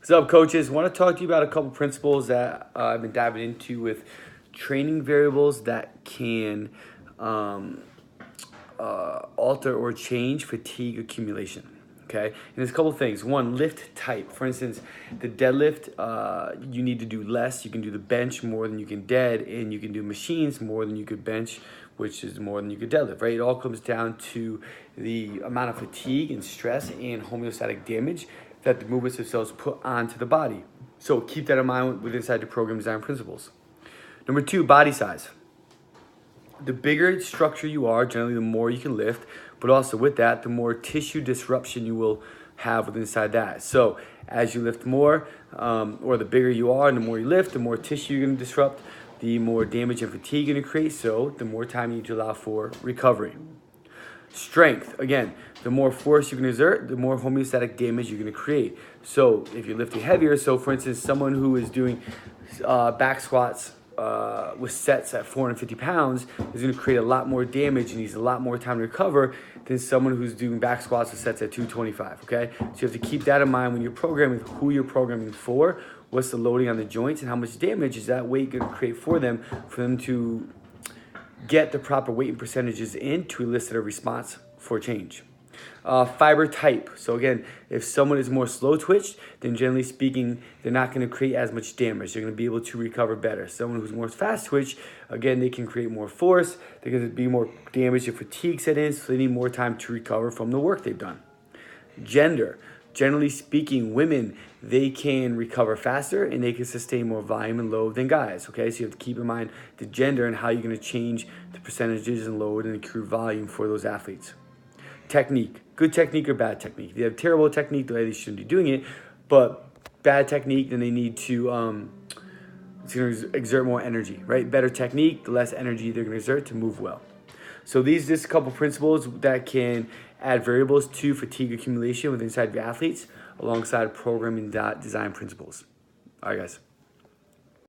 What's up, coaches? Want to talk to you about a couple principles that I've been diving into with training variables that can alter or change fatigue accumulation. Okay, and there's a couple things. One, lift type. For instance, the deadlift, you need to do less. You can do the bench more than you can dead, and you can do machines more than you could bench, which is more than you could deadlift, right? It all comes down to the amount of fatigue and stress and homeostatic damage that the movements themselves put onto the body. So keep that in mind with inside the program design principles. Number two, body size. The bigger structure you are, generally the more you can lift, but also with that, the more tissue disruption you will have with inside that. So as you lift more, or the bigger you are and the more you lift, the more tissue you're gonna disrupt, the more damage and fatigue you're gonna create, so the more time you need to allow for recovery. Strength, again, the more force you can exert, the more homeostatic damage you're going to create. So if you're lifting heavier, so for instance, someone who is doing back squats with sets at 450 pounds is going to create a lot more damage and needs a lot more time to recover than someone who's doing back squats with sets at 225, okay? So you have to keep that in mind when you're programming, who you're programming for, what's the loading on the joints, and how much damage is that weight going to create for them to get the proper weight and percentages in to elicit a response for change. Fiber type. So again, if someone is more slow twitched, then generally speaking, they're not going to create as much damage. They're going to be able to recover better. Someone who's more fast twitch, again, they can create more force. They're going to be more damage if fatigue set in, so they need more time to recover from the work they've done. Gender. Generally speaking, women, they can recover faster and they can sustain more volume and load than guys, okay? So you have to keep in mind the gender and how you're gonna change the percentages and load and accrue volume for those athletes. Technique, good technique or bad technique. If they have terrible technique, they shouldn't be doing it, but bad technique, then they need to, it's gonna exert more energy, right? Better technique, the less energy they're gonna exert to move well. So these just a couple principles that can add variables to fatigue accumulation with inside your athletes alongside programming design principles. All right, guys.